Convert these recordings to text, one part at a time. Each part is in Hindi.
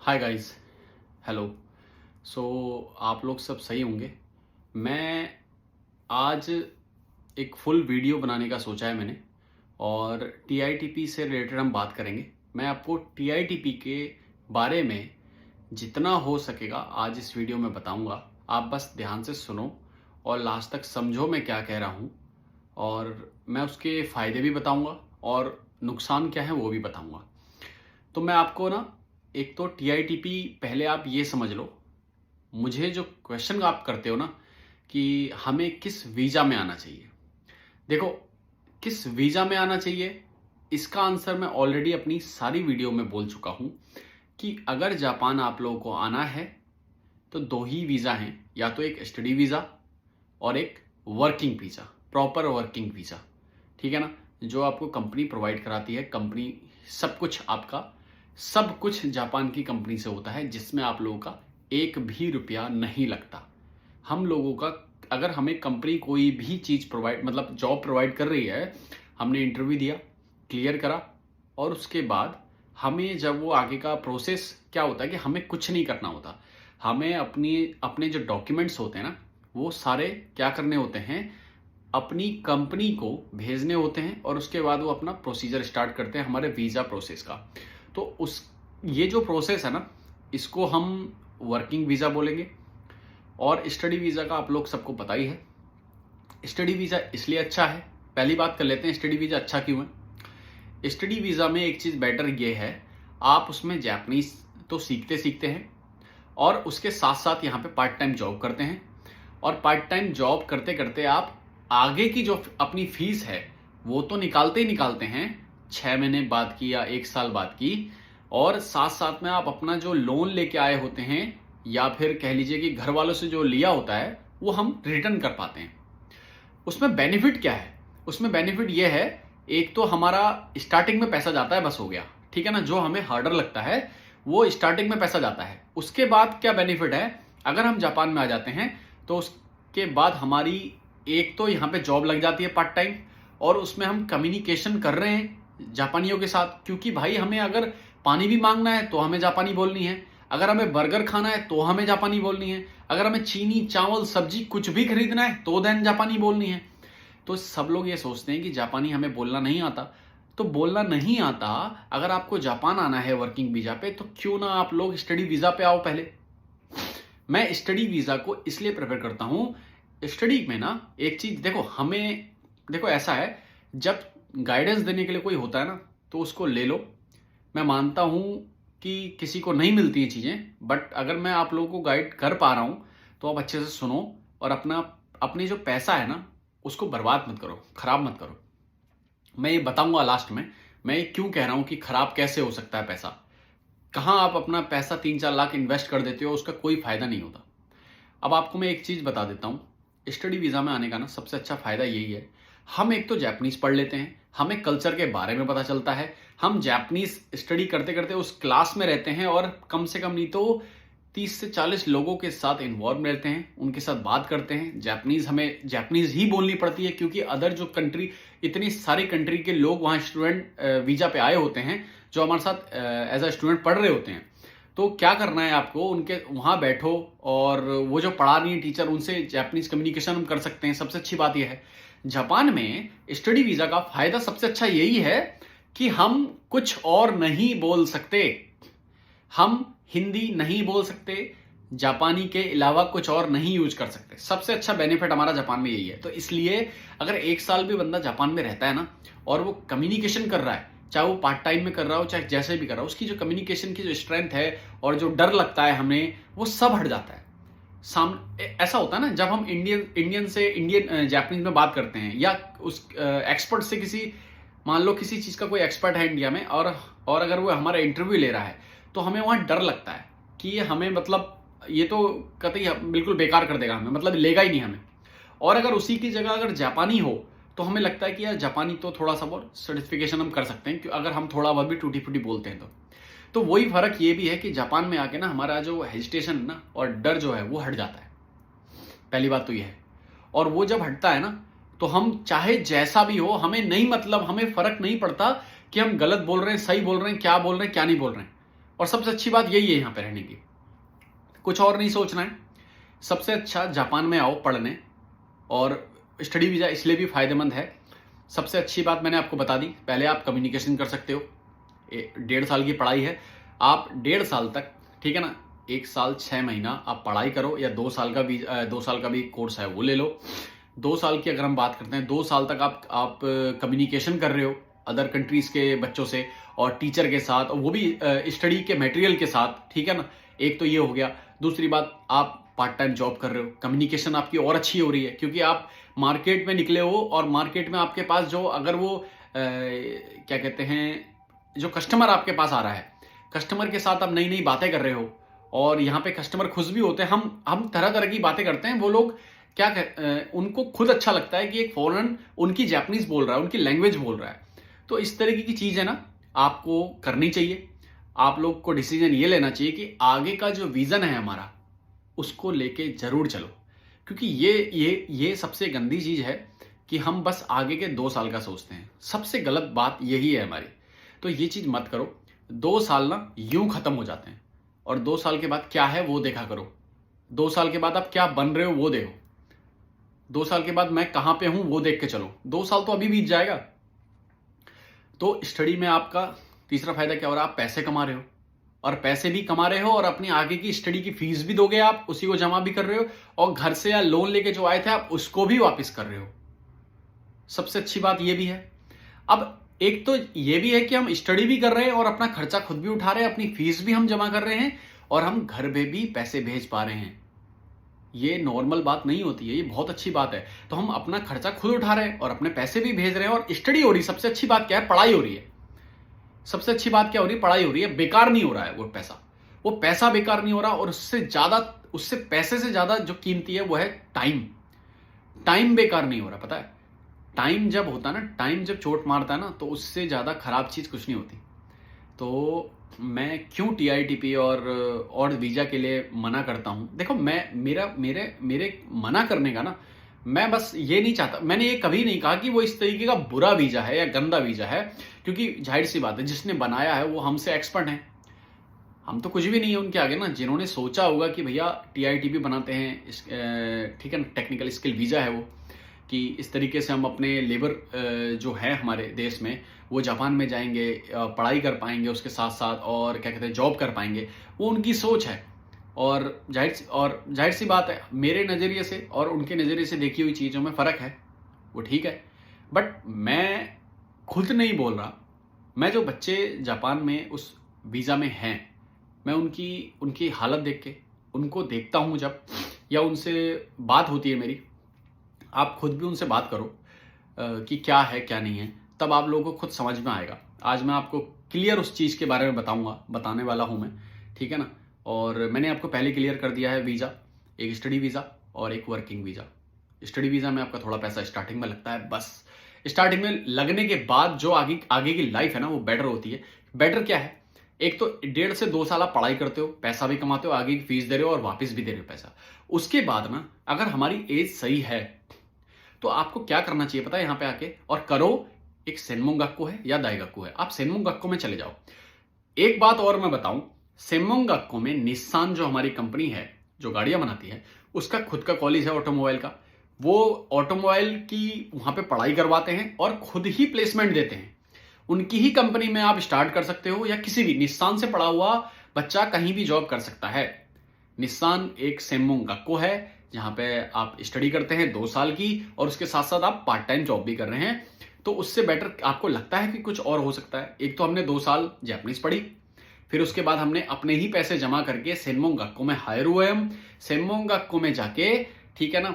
Hi guys. हेलो। सो आप लोग सब सही होंगे। मैं आज एक फुल वीडियो बनाने का सोचा है मैंने, और टीआईटीपी से रिलेटेड हम बात करेंगे। मैं आपको टीआईटीपी के बारे में जितना हो सकेगा आज इस वीडियो में बताऊंगा। आप बस ध्यान से सुनो और लास्ट तक समझो मैं क्या कह रहा हूँ, और मैं उसके फ़ायदे भी बताऊंगा और नुकसान क्या है वो भी बताऊंगा। तो मैं आपको ना, एक तो टीआईटीपी पहले आप ये समझ लो। मुझे जो क्वेश्चन आप करते हो ना कि हमें किस वीज़ा में आना चाहिए, देखो, किस वीज़ा में आना चाहिए इसका आंसर मैं ऑलरेडी अपनी सारी वीडियो में बोल चुका हूँ कि अगर जापान आप लोगों को आना है तो दो ही वीज़ा हैं, या तो एक स्टडी वीज़ा और एक working visa, proper working visa. ठीक है ना, जो आपको कंपनी प्रोवाइड कराती है। कंपनी सब कुछ आपका, सब कुछ जापान की कंपनी से होता है, जिसमें आप लोगों का एक भी रुपया नहीं लगता। हम लोगों का, अगर हमें कंपनी कोई भी चीज़ प्रोवाइड, मतलब जॉब प्रोवाइड कर रही है, हमने इंटरव्यू दिया, क्लियर करा, और उसके बाद हमें जब वो आगे का प्रोसेस क्या होता है कि हमें कुछ नहीं करना होता। हमें अपने जो डॉक्यूमेंट्स होते हैं ना, वो सारे क्या करने होते हैं, अपनी कंपनी को भेजने होते हैं, और उसके बाद वो अपना प्रोसीजर स्टार्ट करते हैं हमारे वीज़ा प्रोसेस का। तो उस ये जो प्रोसेस है ना, इसको हम वर्किंग वीज़ा बोलेंगे। और स्टडी वीज़ा का आप लोग सबको पता ही है। स्टडी वीज़ा इसलिए अच्छा है, पहली बात कर लेते हैं स्टडी वीज़ा अच्छा क्यों है। स्टडी वीज़ा में एक चीज़ बेटर ये है, आप उसमें जापानीज तो सीखते सीखते हैं, और उसके साथ साथ यहाँ पे पार्ट टाइम जॉब करते हैं। और पार्ट टाइम जॉब करते करते आप आगे की जो अपनी फीस है वो तो निकालते ही निकालते हैं, 6 महीने बाद की या 1 साल बाद की। और साथ साथ में आप अपना जो लोन लेके आए होते हैं, या फिर कह लीजिए कि घर वालों से जो लिया होता है, वो हम रिटर्न कर पाते हैं। उसमें बेनिफिट क्या है, उसमें बेनिफिट ये है, एक तो हमारा स्टार्टिंग में पैसा जाता है, बस हो गया। ठीक है ना, जो हमें हार्डर लगता है वो स्टार्टिंग में पैसा जाता है। उसके बाद क्या बेनिफिट है, अगर हम जापान में आ जाते हैं तो उसके बाद हमारी एक तो यहाँ पे जॉब लग जाती है पार्ट टाइम, और उसमें हम कम्युनिकेशन कर रहे हैं जापानियों के साथ, क्योंकि भाई हमें अगर पानी भी मांगना है तो हमें जापानी बोलनी है, अगर हमें बर्गर खाना है तो हमें जापानी बोलनी है, अगर हमें चीनी चावल सब्जी कुछ भी खरीदना है तो देन जापानी बोलनी है। तो सब लोग ये सोचते हैं कि जापानी हमें बोलना नहीं आता। तो बोलना नहीं आता, अगर आपको जापान आना है वर्किंग वीजा पे, तो क्यों ना आप लोग स्टडी वीजा पे आओ पहले। मैं स्टडी वीजा को इसलिए प्रेफर करता हूं। स्टडी में ना एक चीज देखो, हमें देखो ऐसा है, जब गाइडेंस देने के लिए कोई होता है ना, तो उसको ले लो। मैं मानता हूं कि किसी को नहीं मिलती हैं चीजें, बट अगर मैं आप लोगों को गाइड कर पा रहा हूं तो आप अच्छे से सुनो, और अपनी जो पैसा है ना उसको बर्बाद मत करो, खराब मत करो। मैं ये बताऊंगा लास्ट में, मैं ये क्यों कह रहा हूं कि खराब कैसे हो सकता है पैसा। कहां आप अपना पैसा 3-4 लाख इन्वेस्ट कर देते हो, उसका कोई फायदा नहीं होता। अब आपको मैं एक चीज बता देता हूं, स्टडी वीजा में आने का ना सबसे अच्छा फायदा यही है, हम एक तो जापानीज पढ़ लेते हैं, हमें कल्चर के बारे में पता चलता है, हम जापानीज स्टडी करते करते उस क्लास में रहते हैं, और कम से कम नहीं तो 30 से 40 लोगों के साथ इन्वॉल्व रहते हैं, उनके साथ बात करते हैं। जापानीज हमें जापानीज ही बोलनी पड़ती है, क्योंकि अदर जो कंट्री, इतनी सारी कंट्री के लोग वहाँ स्टूडेंट वीजा पे आए होते हैं, जो हमारे साथ एज अ स्टूडेंट पढ़ रहे होते हैं। तो क्या करना है आपको, उनके वहाँ बैठो, और वो जो पढ़ा रही है टीचर, उनसे जापानीज कम्युनिकेशन हम कर सकते हैं। सबसे अच्छी बात यह है, जापान में स्टडी वीजा का फायदा सबसे अच्छा यही है कि हम कुछ और नहीं बोल सकते, हम हिंदी नहीं बोल सकते, जापानी के अलावा कुछ और नहीं यूज कर सकते। सबसे अच्छा बेनिफिट हमारा जापान में यही है। तो इसलिए अगर 1 साल भी बंदा जापान में रहता है ना, और वो कम्युनिकेशन कर रहा है, चाहे वो पार्ट टाइम में कर रहा हो चाहे जैसे भी कर रहा हो, उसकी जो कम्युनिकेशन की जो स्ट्रेंथ है और जो डर लगता है हमें, वो सब हट जाता है। ऐसा होता है ना, जब हम इंडियन जापानीज में बात करते हैं, या उस एक्सपर्ट से मान लो किसी चीज का कोई एक्सपर्ट है इंडिया में, और अगर वो हमारा इंटरव्यू ले रहा है, तो हमें वहां डर लगता है कि ये हमें, मतलब ये तो कतई बिल्कुल बेकार कर देगा हमें, मतलब लेगा ही नहीं हमें। और अगर उसी की जगह अगर जापानी हो, तो हमें लगता है कि यार जापानी तो थोड़ा सा बहुत सर्टिफिकेशन हम कर सकते हैं, अगर हम थोड़ा बहुत भी टूटी फूटी बोलते हैं तो वही फर्क ये भी है कि जापान में आके ना हमारा जो हेजिटेशन ना और डर जो है वो हट जाता है। पहली बात तो ये है, और वो जब हटता है ना, तो हम चाहे जैसा भी हो, हमें नहीं, मतलब हमें फर्क नहीं पड़ता कि हम गलत बोल रहे हैं, सही बोल रहे हैं, क्या बोल रहे हैं, क्या नहीं बोल रहे हैं। और सबसे अच्छी बात यही है यहाँ पे रहने की, कुछ और नहीं सोचना है। सबसे अच्छा जापान में आओ पढ़ने, और स्टडी वीज़ा इसलिए भी फ़ायदेमंद है। सबसे अच्छी बात मैंने आपको बता दी। पहले आप कम्युनिकेशन कर सकते हो, 1.5 साल की पढ़ाई है, आप 1.5 साल तक, ठीक है ना, 1 साल 6 महीना आप पढ़ाई करो, या 2 साल का भी 2 साल का भी कोर्स है वो ले लो। 2 साल की अगर हम बात करते हैं, 2 साल तक आप कम्युनिकेशन कर रहे हो अदर कंट्रीज के बच्चों से और टीचर के साथ, और वो भी स्टडी के मटेरियल के साथ, ठीक है ना। एक तो ये हो गया। दूसरी बात, आप पार्ट टाइम जॉब कर रहे हो, कम्युनिकेशन आपकी और अच्छी हो रही है, क्योंकि आप मार्केट में निकले हो और मार्केट में आपके पास जो, अगर वो क्या कहते हैं, जो कस्टमर आपके पास आ रहा है, कस्टमर के साथ आप नई नई बातें कर रहे हो, और यहाँ पे कस्टमर खुश भी होते हैं। हम तरह तरह की बातें करते हैं, वो लोग उनको खुद अच्छा लगता है कि एक फॉरेन उनकी जापानीज बोल रहा है, उनकी लैंग्वेज बोल रहा है। तो इस तरीके की चीज़ है ना, आपको करनी चाहिए। आप लोग को डिसीजन ये लेना चाहिए कि आगे का जो विजन है हमारा, उसको लेके जरूर चलो, क्योंकि ये सबसे गंदी चीज है कि हम बस आगे के 2 साल का सोचते हैं। सबसे गलत बात यही है हमारी। तो ये चीज मत करो। 2 साल ना यूं खत्म हो जाते हैं, और 2 साल के बाद क्या है वो देखा करो। 2 साल के बाद आप क्या बन रहे हो वो देखो। 2 साल के बाद मैं कहां पे हूं वो देख के चलो। 2 साल तो अभी बीत जाएगा। तो स्टडी में आपका तीसरा फायदा क्या हो रहा है, आप पैसे कमा रहे हो, और पैसे भी कमा रहे हो, और अपनी आगे की स्टडी की फीस भी दोगे, आप उसी को जमा भी कर रहे हो, और घर से या लोन लेके जो आए थे आप उसको भी वापस कर रहे हो। सबसे अच्छी बात ये भी है। अब एक तो ये भी है कि हम स्टडी भी कर रहे हैं और अपना खर्चा खुद भी उठा रहे हैं, अपनी फीस भी हम जमा कर रहे हैं, और हम घर में भी पैसे भेज पा रहे हैं। ये नॉर्मल बात नहीं होती है, ये बहुत अच्छी बात है। तो हम अपना खर्चा खुद उठा रहे हैं और अपने पैसे भी भेज रहे हैं, और स्टडी हो रही है। सबसे अच्छी बात क्या है, पढ़ाई हो रही है। सबसे अच्छी बात क्या हो रही है, पढ़ाई हो रही है। बेकार नहीं हो रहा है वो पैसा बेकार नहीं हो रहा। और उससे पैसे से ज्यादा जो कीमती है वो है टाइम। टाइम बेकार नहीं हो रहा, पता है। टाइम जब होता है ना, टाइम जब चोट मारता है ना, तो उससे ज्यादा खराब चीज कुछ नहीं होती। तो मैं क्यों टीआईटीपी और वीजा के लिए मना करता हूं, देखो, मैं मेरे मना करने का ना, मैं बस ये नहीं चाहता, मैंने ये कभी नहीं कहा कि वो इस तरीके का बुरा वीजा है या गंदा वीजा है, क्योंकि जाहिर सी बात है, जिसने बनाया है वो हमसे एक्सपर्ट है। हम तो कुछ भी नहीं है उनके आगे ना। जिन्होंने सोचा होगा कि भैया टीआईटीपी बनाते हैं, ठीक है ना, टेक्निकल स्किल वीजा है वो, कि इस तरीके से हम अपने लेबर जो है हमारे देश में, वो जापान में जाएंगे, पढ़ाई कर पाएंगे उसके साथ साथ, और क्या कहते हैं, जॉब कर पाएंगे। वो उनकी सोच है, और जाहिर सी बात है, मेरे नज़रिए से और उनके नज़रिए से देखी हुई चीज़ों में फ़र्क है, वो ठीक है। बट मैं खुद नहीं बोल रहा। मैं जो बच्चे जापान में उस वीज़ा में हैं, मैं उनकी हालत देख के, उनको देखता हूँ जब, या उनसे बात होती है मेरी, आप खुद भी उनसे बात करो कि क्या है क्या नहीं है, तब आप लोगों को खुद समझ में आएगा। आज मैं आपको क्लियर उस चीज़ के बारे में बताने वाला हूँ मैं, ठीक है ना। और मैंने आपको पहले क्लियर कर दिया है वीज़ा, एक स्टडी वीज़ा और एक वर्किंग वीज़ा। स्टडी वीज़ा में आपका थोड़ा पैसा स्टार्टिंग में लगता है, बस स्टार्टिंग में लगने के बाद जो आगे की लाइफ है ना, वो बेटर होती है। बेटर क्या है, एक तो 1.5 से 2 साल आप पढ़ाई करते हो, पैसा भी कमाते हो, आगे की फीस दे रहे हो और वापस भी दे रहे हो पैसा। उसके बाद ना, अगर हमारी एज सही है, तो आपको क्या करना चाहिए पता है, यहाँ पे आके और करो। एक सेन्मोंगाक्को है या दाइगाक्को है, आप सेन्मोंगाक्को में चले जाओ। एक बात और मैं बताऊं, सेन्मोंगाक्को में निस्सान जो हमारी कंपनी है, जो गाड़ियां बनाती है, उसका खुद का कॉलेज है ऑटोमोबाइल का। वो ऑटोमोबाइल की वहां पे पढ़ाई करवाते हैं और खुद ही प्लेसमेंट देते हैं। उनकी ही कंपनी में आप स्टार्ट कर सकते हो, या किसी भी निस्सान से पढ़ा हुआ बच्चा कहीं भी जॉब कर सकता है। निस्सान एक सेन्मोंगाक्को है, जहां पे आप स्टडी करते हैं 2 साल की, और उसके साथ साथ आप पार्ट टाइम जॉब भी कर रहे हैं। तो उससे बेटर आपको लगता है कि कुछ और हो सकता है। एक तो हमने 2 साल जापानीज पढ़ी, फिर उसके बाद हमने अपने ही पैसे जमा करके सेन्मोंगाक्को में हायर हुए। हम सेन्मोंगाक्को में जाके, ठीक है ना,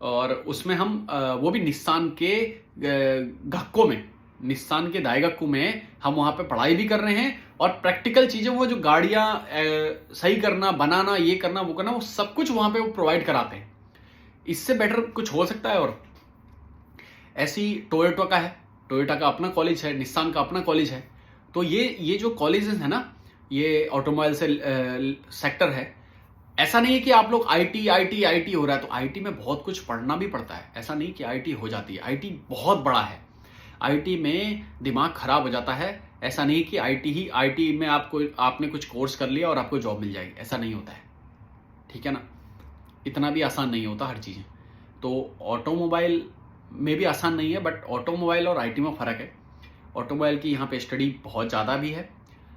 और उसमें हम वो भी निस्सान के गक्को में, निस्सान के दाइगाक्को में हम वहां पे पढ़ाई भी कर रहे हैं, और प्रैक्टिकल चीजें, वो जो गाड़ियां सही करना, बनाना, ये करना, वो करना, वो सब कुछ वहां पे वो प्रोवाइड कराते हैं। इससे बेटर कुछ हो सकता है। और ऐसी टोयोटा का है, टोयोटा का अपना कॉलेज है, निस्सान का अपना कॉलेज है। तो ये जो कॉलेजेस है ना, ये ऑटोमोबाइल से सेक्टर है। ऐसा नहीं है कि आप लोग आईटी हो रहा है, तो आईटी में बहुत कुछ पढ़ना भी पड़ता है। ऐसा नहीं कि आईटी हो जाती है, आईटी बहुत बड़ा है। आईटी में दिमाग खराब हो जाता है, ऐसा नहीं कि आईटी में आपने कुछ कोर्स कर लिया और आपको जॉब मिल जाएगी, ऐसा नहीं होता है। ठीक है ना, इतना भी आसान नहीं होता हर चीज़ें। तो ऑटोमोबाइल में भी आसान नहीं है, बट ऑटोमोबाइल और आईटी में फ़र्क है। ऑटोमोबाइल की यहाँ पे स्टडी बहुत ज़्यादा भी है,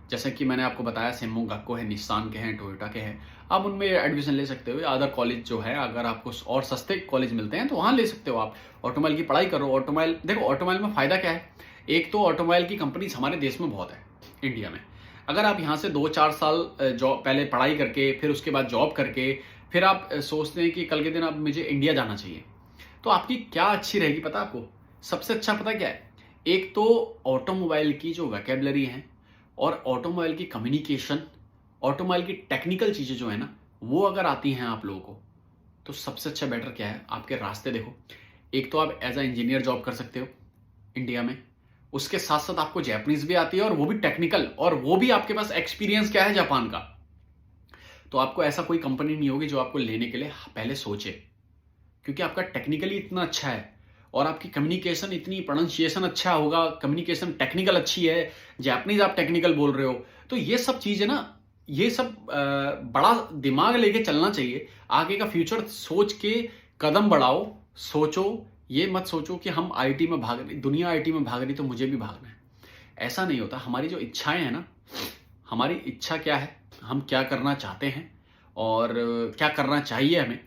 जैसे कि मैंने आपको बताया सिम्मो गक्को है, निस्सान के हैं, टोयोटा के हैं। आप उनमें एडमिशन ले सकते हो। अदर कॉलेज जो है, अगर आपको और सस्ते कॉलेज मिलते हैं तो वहाँ ले सकते हो आप। ऑटोमोबाइल की पढ़ाई करो। ऑटोमोबाइल देखो, ऑटोमोबाइल में फ़ायदा क्या है, एक तो ऑटोमोबाइल की कंपनीज हमारे देश में बहुत है, इंडिया में। अगर आप यहाँ से 2-4 साल जॉब पहले पढ़ाई करके फिर उसके बाद जॉब करके फिर आप सोचते हैं कि कल के दिन अब मुझे इंडिया जाना चाहिए, तो आपकी क्या अच्छी रहेगी पता आपको? सबसे अच्छा पता क्या है? एक तो ऑटोमोबाइल की जो वोकैबुलरी है और ऑटोमोबाइल की कम्युनिकेशन, ऑटोमोबाइल की टेक्निकल चीज़ें जो है ना, वो अगर आती हैं आप लोगों को, तो सबसे अच्छा बेटर क्या है, आपके रास्ते देखो। एक तो आप एज अ इंजीनियर जॉब कर सकते हो इंडिया में, उसके साथ साथ आपको जैपनीज भी आती है और वो भी टेक्निकल, और वो भी आपके पास एक्सपीरियंस क्या है जापान का। तो आपको ऐसा कोई कंपनी नहीं होगी जो आपको लेने के लिए पहले सोचे, क्योंकि आपका टेक्निकली इतना अच्छा है और आपकी कम्युनिकेशन इतनी, प्रोनाउंसिएशन अच्छा होगा, कम्युनिकेशन टेक्निकल अच्छी है, जापानीज आप टेक्निकल बोल रहे हो, तो ये सब चीज़ें ना, ये सब बड़ा दिमाग लेके चलना चाहिए। आगे का फ्यूचर सोच के कदम बढ़ाओ, सोचो। ये मत सोचो कि हम आईटी में भाग रही, दुनिया आईटी में भाग रही तो मुझे भी भागना है। ऐसा नहीं होता। हमारी जो इच्छाएं हैं ना, हमारी इच्छा क्या है, हम क्या करना चाहते हैं और क्या करना चाहिए हमें,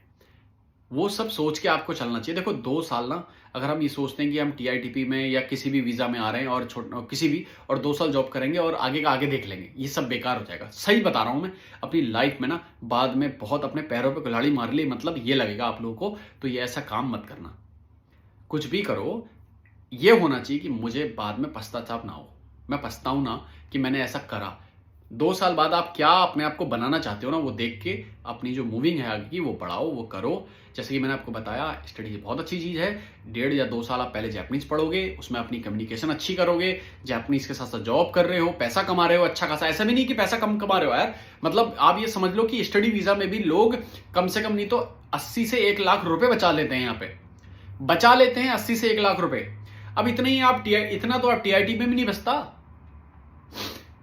वो सब सोच के आपको चलना चाहिए। देखो 2 साल ना, अगर हम ये सोचते हैं कि हम टीआईटीपी में या किसी भी वीज़ा में आ रहे हैं और किसी भी, और 2 साल जॉब करेंगे और आगे का आगे देख लेंगे, ये सब बेकार हो जाएगा। सही बता रहा हूँ मैं, अपनी लाइफ में ना बाद में बहुत अपने पैरों पे कुल्हाड़ी मार ली, मतलब ये लगेगा आप लोगों को, तो ये ऐसा काम मत करना। कुछ भी करो, ये होना चाहिए कि मुझे बाद में पश्चाताप ना हो, मैं पछताऊं ना कि मैंने ऐसा करा। 2 साल बाद आप क्या अपने आप को बनाना चाहते हो ना, वो देख के अपनी जो मूविंग है आगे की वो बढ़ाओ, वो करो। जैसे कि मैंने आपको बताया, स्टडी बहुत अच्छी चीज़ है। 1.5 या 2 साल आप पहले जैपनीज पढ़ोगे, उसमें अपनी कम्युनिकेशन अच्छी करोगे, जैपनीज के साथ साथ जॉब कर रहे हो, पैसा कमा रहे हो अच्छा खासा। ऐसा भी नहीं कि पैसा कम कमा रहे हो यार, मतलब आप ये समझ लो कि स्टडी वीज़ा में भी लोग कम से कम नहीं तो 80 से 1 लाख रुपए बचा लेते हैं, यहाँ पे बचा लेते हैं 80 से 1 लाख रुपए। अब इतना ही आप इतना तो आप टीआईटी में भी नहीं बचता।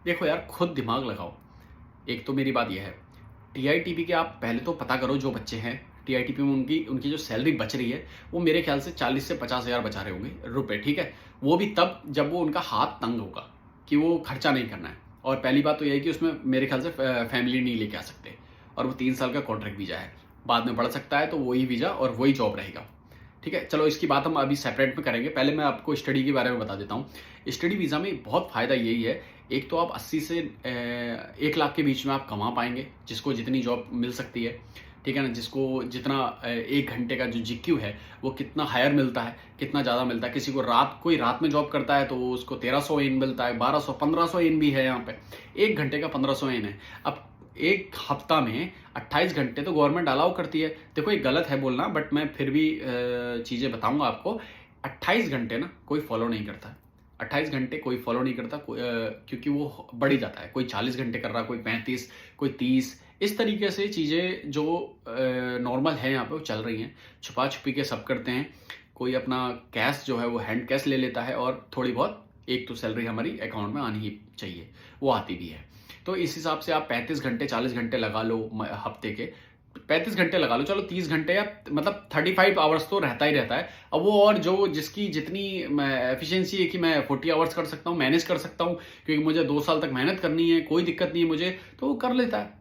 देखो यार, खुद दिमाग लगाओ। एक तो मेरी बात यह है, टीआईटीपी के आप पहले तो पता करो, जो बच्चे हैं टीआईटीपी में उनकी उनकी जो सैलरी बच रही है, वो मेरे ख्याल से 40 से 50 हज़ार बचा रहे होंगे रुपए, ठीक है। वो भी तब जब वो उनका हाथ तंग होगा कि वो खर्चा नहीं करना है। और पहली बात तो यह है कि उसमें मेरे ख्याल से फैमिली नहीं लेके आ सकते, और वो 3 साल का कॉन्ट्रैक्ट वीज़ा है, बाद में बढ़ सकता है, तो वही वीज़ा और वही जॉब रहेगा, ठीक है। चलो इसकी बात हम अभी सेपरेट में करेंगे, पहले मैं आपको स्टडी के बारे में बता देता हूँ। स्टडी वीज़ा में बहुत फ़ायदा यही है, एक तो आप 80 से 1 लाख के बीच में आप कमा पाएंगे, जिसको जितनी जॉब मिल सकती है, ठीक है ना। जिसको जितना 1 घंटे का जो जीक्यू है वो कितना हायर मिलता है, कितना ज़्यादा मिलता है। किसी को कोई रात में जॉब करता है तो उसको 1300 एन मिलता है, 1200 1500 एन भी है यहाँ पे। 1 घंटे का 1500 एन है। अब एक हफ्ता में 28 घंटे तो गवर्नमेंट अलाउ करती है। देखो ये गलत है बोलना, बट मैं फिर भी चीज़ें बताऊंगा आपको। 28 घंटे ना कोई फॉलो नहीं करता, 28 घंटे कोई फॉलो नहीं करता, क्योंकि वो बढ़ ही जाता है। कोई 40 घंटे कर रहा, कोई 35, कोई 30, इस तरीके से चीज़ें जो नॉर्मल है यहाँ पे वो चल रही हैं। छुपा छुपी के सब करते हैं। कोई अपना कैश जो है वो हैंड कैश ले लेता है, और थोड़ी बहुत एक तो सैलरी हमारी अकाउंट में आनी ही चाहिए, वो आती भी है। तो इस हिसाब से आप 35 घंटे 40 घंटे लगा लो हफ्ते के, 35 घंटे लगा लो, चलो 30 घंटे या मतलब 35 आवर्स तो रहता ही रहता है। अब वो और जो जिसकी जितनी एफिशिएंसी है कि मैं 40 आवर्स कर सकता हूँ, मैनेज कर सकता हूँ, क्योंकि मुझे 2 साल तक मेहनत करनी है, कोई दिक्कत नहीं है मुझे, तो वो कर लेता है,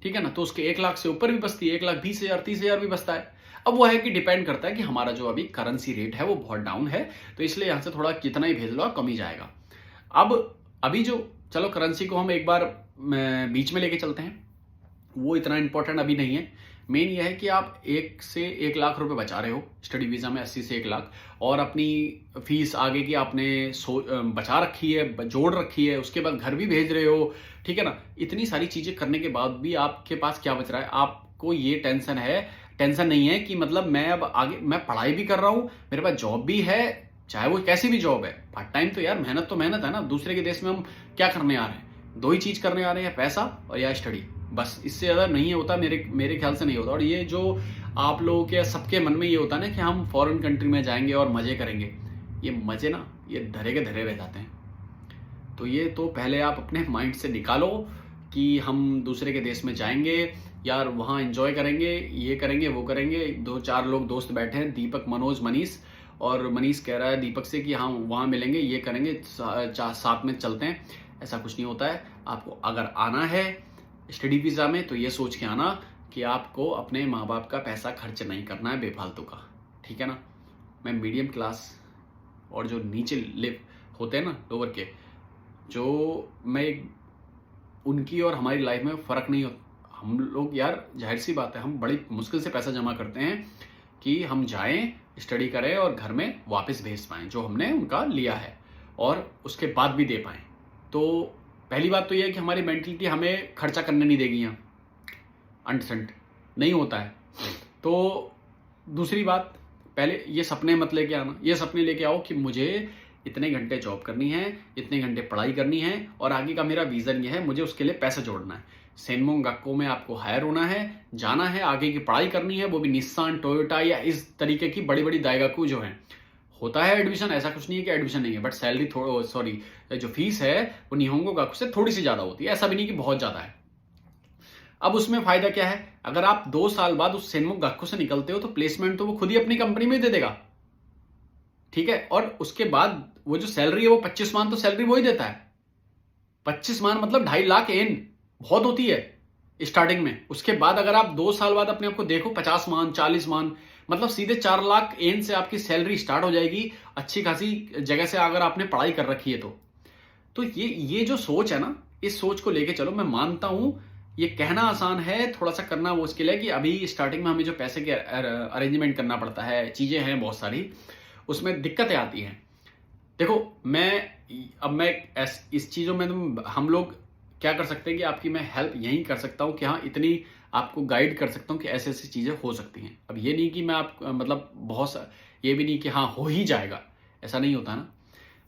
ठीक है ना। तो उसके 1 लाख से ऊपर भी बचती है, 1,20,000 30,000 भी बचता है। अब वो है कि डिपेंड करता है कि हमारा जो अभी करेंसी रेट है वो बहुत डाउन है, तो इसलिए यहाँ से थोड़ा कितना ही भेज लो कम ही जाएगा। अब अभी जो, चलो करेंसी को हम एक बार बीच में लेके चलते हैं, वो इतना इंपॉर्टेंट अभी नहीं है। मेन ये है कि आप 1 से 1 लाख रुपए बचा रहे हो स्टडी वीज़ा में, 80 से 1 लाख, और अपनी फीस आगे की आपने बचा रखी है, जोड़ रखी है, उसके बाद घर भी भेज रहे हो, ठीक है ना। इतनी सारी चीज़ें करने के बाद भी आपके पास क्या बच रहा है? आपको ये टेंशन नहीं है कि मतलब मैं अब आगे मैं पढ़ाई भी कर रहा हूँ, मेरे पास जॉब भी है, चाहे वो कैसी भी जॉब है, पार्ट टाइम तो यार मेहनत तो मेहनत है ना। दूसरे के देश में हम क्या करने आ रहे हैं? 2 ही चीज़ करने आ रहे हैं, पैसा और या स्टडी, बस। इससे ज़्यादा नहीं होता, मेरे ख्याल से नहीं होता। और ये जो आप लोगों के सबके मन में ये होता है ना कि हम फॉरेन कंट्री में जाएंगे और मज़े करेंगे, ये मज़े ना ये धरे के धरे रह जाते हैं। तो ये तो पहले आप अपने माइंड से निकालो कि हम दूसरे के देश में जाएंगे यार, वहाँ एंजॉय करेंगे, ये करेंगे, वो करेंगे। 2-4 लोग दोस्त बैठे हैं, दीपक, मनोज, मनीष, और मनीष कह रहा है दीपक से कि हाँ वहाँ मिलेंगे, ये करेंगे, साथ में चलते हैं। ऐसा कुछ नहीं होता है। आपको अगर आना है स्टडी वीज़ा में तो ये सोच के आना कि आपको अपने माँ बाप का पैसा खर्च नहीं करना है बेफालतू का, ठीक है ना। मैं मीडियम क्लास और जो नीचे लिव होते हैं ना, लोअर के, जो मैं उनकी और हमारी लाइफ में फ़र्क नहीं होता। हम लोग यार, जाहिर सी बात है, हम बड़ी मुश्किल से पैसा जमा करते हैं कि हम जाएं, स्टडी करें और घर में वापस भेज पाएँ जो हमने उनका लिया है, और उसके बाद भी दे पाएँ। तो पहली बात तो यह है कि हमारी मेंटलिटी हमें खर्चा करने नहीं देगी, यहाँ अंडरस्टैंड नहीं होता है। तो दूसरी बात, पहले ये सपने मत लेके आना। ये सपने लेके आओ कि मुझे इतने घंटे जॉब करनी है, इतने घंटे पढ़ाई करनी है, और आगे का मेरा विजन ये है, मुझे उसके लिए पैसा जोड़ना है। सेनमोंग गक्को में आपको हायर होना है, जाना है, आगे की पढ़ाई करनी है, वो भी निस्सान, टोयोटा या इस तरीके की बड़ी बड़ी दाइगाकू जो है। होता है एडमिशन, ऐसा कुछ नहीं है कि एडमिशन नहीं है, बट सैलरी सॉरी जो फीस है वो निहोंगो गक्को से थोड़ी सी ज्यादा होती है, ऐसा भी नहीं कि बहुत ज्यादा है। अब उसमें फायदा क्या है, अगर आप 2 साल बाद उस सेनमोंग गक्को से निकलते हो तो प्लेसमेंट तो वो खुद ही अपनी कंपनी में दे देगा, ठीक है। और उसके बाद वो जो सैलरी है वो 25 मान तो सैलरी वो ही देता है। 25 मान मतलब 2.5 लाख एन बहुत होती है स्टार्टिंग में। उसके बाद अगर आप 2 साल बाद अपने आप को देखो 50 मान, 40 मान, मतलब सीधे 4 लाख एन से आपकी सैलरी स्टार्ट हो जाएगी, अच्छी खासी जगह से अगर आपने पढ़ाई कर रखी है तो ये जो सोच है ना, इस सोच को लेके चलो। मैं मानता हूं ये कहना आसान है, थोड़ा सा करना वो उसके लिए कि अभी स्टार्टिंग में हमें जो पैसे के अरेंजमेंट करना पड़ता है, चीजें हैं बहुत सारी, उसमें दिक्कतें आती हैं। देखो मैं इस चीज़ों में हम लोग क्या कर सकते हैं कि आपकी मैं हेल्प यही कर सकता हूँ कि हाँ इतनी आपको गाइड कर सकता हूँ कि ऐसी ऐसी चीज़ें हो सकती हैं। अब ये नहीं कि मैं आप मतलब ये भी नहीं कि हाँ हो ही जाएगा, ऐसा नहीं होता ना।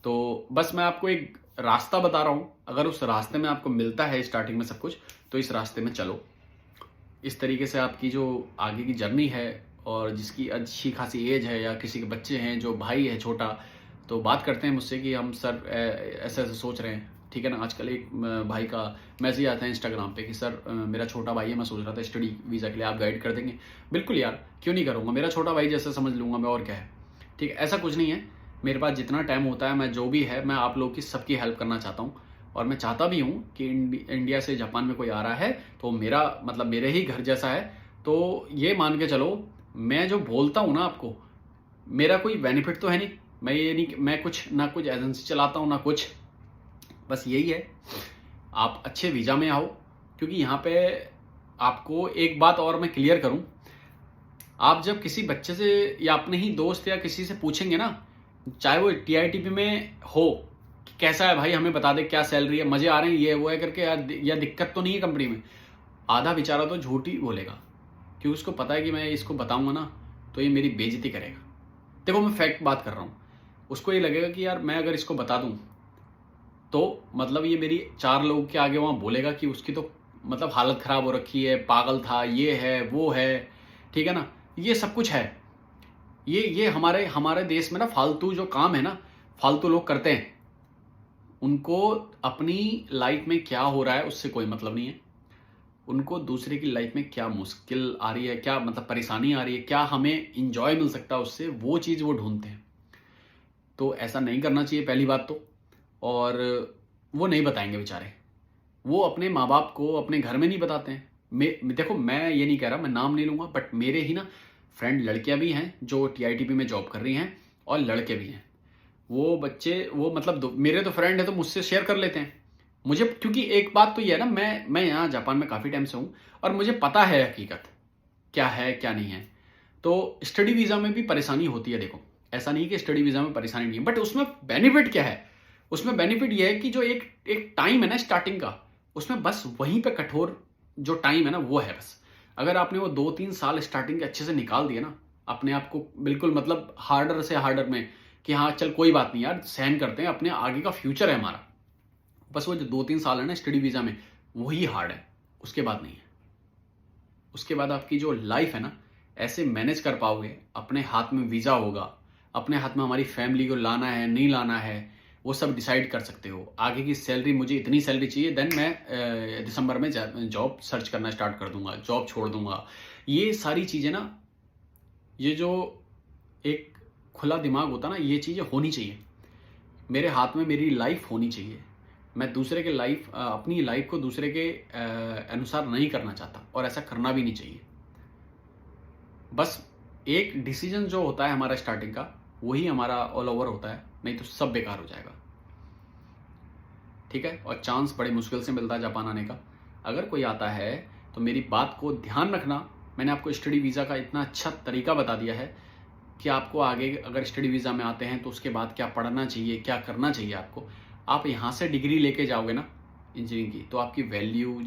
तो बस मैं आपको एक रास्ता बता रहा हूँ, अगर उस रास्ते में आपको मिलता है स्टार्टिंग में सब कुछ, तो इस रास्ते में चलो। इस तरीके से आपकी जो आगे की जर्नी है, और जिसकी अच्छी खासी एज है या किसी के बच्चे हैं, जो भाई है छोटा, तो बात करते हैं मुझसे कि हम सर ऐसे ऐसे सोच रहे हैं, ठीक है ना। आजकल एक भाई का मैसेज आता है इंस्टाग्राम पे कि सर मेरा छोटा भाई है, मैं सोच रहा था स्टडी वीज़ा के लिए आप गाइड कर देंगे। बिल्कुल यार, क्यों नहीं करूँगा, मेरा छोटा भाई जैसे समझ लूँगा मैं, और क्या है, ठीक है। ऐसा कुछ नहीं है, मेरे पास जितना टाइम होता है मैं जो भी है मैं आप लोग की सबकी हेल्प करना चाहता हूँ। और मैं चाहता भी हूँ कि इंडिया से जापान में कोई आ रहा है तो मेरा मतलब मेरे ही घर जैसा है। तो ये मान के चलो, मैं जो बोलता हूँ ना आपको, मेरा कोई बेनिफिट तो है नहीं। मैं ये नहीं, मैं कुछ एजेंसी चलाता हूँ ना कुछ, बस यही है आप अच्छे वीज़ा में आओ। क्योंकि यहाँ पे आपको एक बात और मैं क्लियर करूँ, आप जब किसी बच्चे से या अपने ही दोस्त या किसी से पूछेंगे ना, चाहे वो टीआईटीपी में हो, कि कैसा है भाई हमें बता दे, क्या सैलरी है, मजे आ रहे हैं, ये वो है करके, या दिक्कत तो नहीं है कंपनी में, आधा बेचारा तो झूठ ही बोलेगा, क्योंकि उसको पता है कि मैं इसको बताऊंगा ना तो ये मेरी बेइज्जती करेगा। देखो मैं फैक्ट बात कर रहा हूँ, उसको ये लगेगा कि यार मैं अगर इसको बता दूं तो मतलब ये मेरी 4 लोगों के आगे वहां बोलेगा कि उसकी तो मतलब हालत खराब हो रखी है, पागल था, ये है वो है, ठीक है ना। ये सब कुछ है, ये हमारे हमारे देश में ना फालतू जो काम है ना, फालतू लोग करते हैं, उनको अपनी लाइफ में क्या हो रहा है उससे कोई मतलब नहीं है। उनको दूसरे की लाइफ में क्या मुश्किल आ रही है, क्या मतलब परेशानी आ रही है, क्या हमें इंजॉय मिल सकता है उससे, वो चीज़ वो ढूंढते हैं। तो ऐसा नहीं करना चाहिए पहली बात तो। और वो नहीं बताएंगे बेचारे, वो अपने माँ बाप को अपने घर में नहीं बताते हैं। देखो मैं ये नहीं कह रहा, मैं नाम नहीं लूँगा, बट मेरे ही ना फ्रेंड लड़कियां भी हैं जो टीआईटीपी में जॉब कर रही हैं, और लड़के भी हैं। वो बच्चे वो मतलब मेरे तो फ्रेंड है तो मुझसे शेयर कर लेते हैं मुझे, क्योंकि एक बात तो ये है ना, मैं यहाँ जापान में काफ़ी टाइम से हूँ और मुझे पता है हकीकत क्या है क्या नहीं है। तो स्टडी वीज़ा में भी परेशानी होती है, देखो ऐसा नहीं कि स्टडी वीज़ा में परेशानी नहीं है, बट उसमें बेनिफिट क्या है, उसमें बेनिफिट ये है कि जो एक टाइम है ना स्टार्टिंग का, उसमें बस वहीं पे कठोर जो टाइम है ना वो है बस। अगर आपने वो 2-3 साल स्टार्टिंग के अच्छे से निकाल दिए ना, अपने आप को बिल्कुल मतलब हार्डर से हार्डर में कि हाँ चल कोई बात नहीं यार, सहन करते हैं, अपने आगे का फ्यूचर है हमारा, बस वो जो 2-3 साल है ना स्टडी वीज़ा में वही हार्ड है, उसके बाद नहीं है। उसके बाद आपकी जो लाइफ है ना ऐसे मैनेज कर पाओगे, अपने हाथ में वीज़ा होगा, अपने हाथ में हमारी फैमिली को लाना है नहीं लाना है, वो सब डिसाइड कर सकते हो। आगे की सैलरी, मुझे इतनी सैलरी चाहिए, देन मैं दिसंबर में जॉब सर्च करना स्टार्ट कर दूंगा, जॉब छोड़ दूंगा। ये सारी चीज़ें ना, ये जो एक खुला दिमाग होता ना, ये चीज़ें होनी चाहिए। मेरे हाथ में मेरी लाइफ होनी चाहिए। मैं दूसरे के अपनी लाइफ को दूसरे के अनुसार नहीं करना चाहता, और ऐसा करना भी नहीं चाहिए। बस एक डिसीजन जो होता है हमारा स्टार्टिंग का, वही हमारा ऑल ओवर होता है, नहीं तो सब बेकार हो जाएगा। ठीक है। और चांस बड़े मुश्किल से मिलता है जापान आने का। अगर कोई आता है तो मेरी बात को ध्यान रखना। मैंने आपको स्टडी वीज़ा का इतना अच्छा तरीका बता दिया है कि आपको आगे अगर स्टडी वीज़ा में आते हैं तो उसके बाद क्या पढ़ना चाहिए, क्या करना चाहिए आपको। आप यहाँ से डिग्री लेके जाओगे ना इंजीनियरिंग की, तो आपकी वैल्यू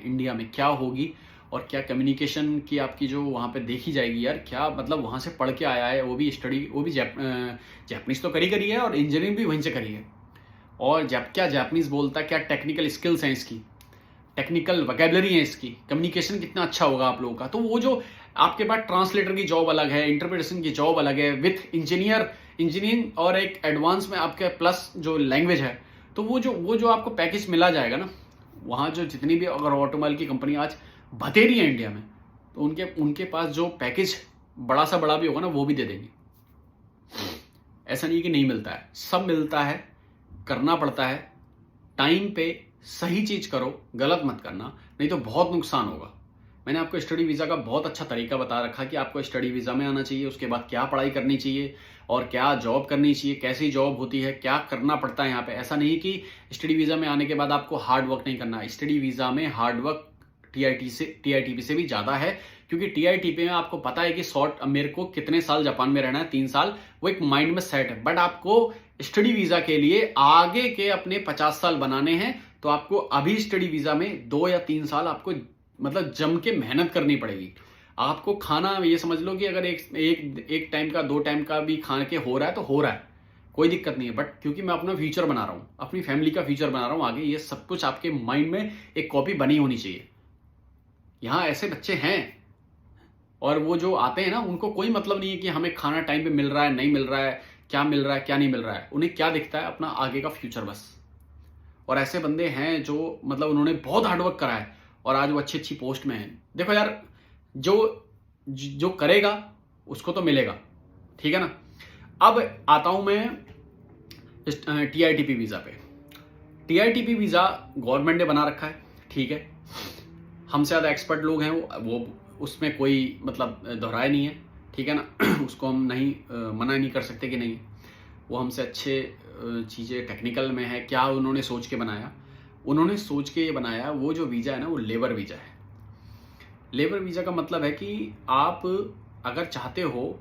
इंडिया में क्या होगी, और क्या कम्युनिकेशन की आपकी जो वहाँ पे देखी जाएगी। यार क्या मतलब, वहाँ से पढ़ के आया है, वो भी जापानीज़ तो करी है, और इंजीनियरिंग भी वहीं से करी है। और क्या जापानीज़ बोलता है, क्या टेक्निकल स्किल्स हैं इसकी, टेक्निकल वोकैबुलरी है इसकी, कम्युनिकेशन कितना अच्छा होगा आप लोगों का। तो वो जो आपके पास ट्रांसलेटर की जॉब अलग है, इंटरप्रिटेशन की जॉब अलग है, विथ इंजीनियरिंग और एक एडवांस में आपके प्लस जो लैंग्वेज है, तो वो जो आपको पैकेज मिला जाएगा ना, वहाँ जो जितनी भी अगर ऑटोमोबाइल की कंपनी आज बतेरी है इंडिया में, तो उनके पास जो पैकेज बड़ा सा बड़ा भी होगा ना, वो भी दे देंगे। ऐसा नहीं कि नहीं मिलता है, सब मिलता है, करना पड़ता है। टाइम पे सही चीज करो, गलत मत करना, नहीं तो बहुत नुकसान होगा। मैंने आपको स्टडी वीज़ा का बहुत अच्छा तरीका बता रखा कि आपको स्टडी वीज़ा में आना चाहिए, उसके बाद क्या पढ़ाई करनी चाहिए और क्या जॉब करनी चाहिए, कैसी जॉब होती है, क्या करना पड़ता है यहाँ पे। ऐसा नहीं कि स्टडी वीज़ा में आने के बाद आपको हार्ड वर्क नहीं करना। स्टडी वीज़ा में हार्ड वर्क टीआईटीपी से भी ज़्यादा है, क्योंकि टीआईटीपी में आपको पता है कि मेरे को कितने साल जापान में रहना है, 3 साल, वो एक माइंड में सेट है। बट आपको स्टडी वीज़ा के लिए आगे के अपने 50 साल बनाने हैं, तो आपको अभी स्टडी वीज़ा में 2 या 3 साल आपको मतलब जम के मेहनत करनी पड़ेगी। आपको खाना, ये समझ लो कि अगर एक टाइम का 2 टाइम का भी खाने के हो रहा है तो हो रहा है, कोई दिक्कत नहीं है। बट क्योंकि मैं अपना फ्यूचर बना रहा हूँ, अपनी फैमिली का फ्यूचर बना रहा हूँ आगे, ये सब कुछ आपके माइंड में एक कॉपी बनी होनी चाहिए। यहाँ ऐसे बच्चे हैं, और वो जो आते हैं ना, उनको कोई मतलब नहीं है कि हमें खाना टाइम पे मिल रहा है, नहीं मिल रहा है, क्या मिल रहा है, क्या नहीं मिल रहा है। उन्हें क्या दिखता है, अपना आगे का फ्यूचर बस। और ऐसे बंदे हैं जो मतलब उन्होंने बहुत हार्डवर्क करा है और आज वो अच्छी अच्छी पोस्ट में हैं। देखो यार, जो करेगा उसको तो मिलेगा, ठीक है ना। अब आता हूं मैं टीआईटीपी वीज़ा पे। टीआईटीपी वीज़ा गवर्नमेंट ने बना रखा है, ठीक है। हमसे ज़्यादा एक्सपर्ट लोग हैं, वो उसमें कोई मतलब दोहराए नहीं है, ठीक है ना। उसको हम नहीं मना नहीं कर सकते कि नहीं, वो हमसे अच्छे चीज़ें टेक्निकल में है। क्या उन्होंने सोच के बनाया, उन्होंने सोच के ये बनाया, वो जो वीज़ा है ना, वो लेबर वीज़ा है। लेबर वीज़ा का मतलब है कि आप अगर चाहते हो,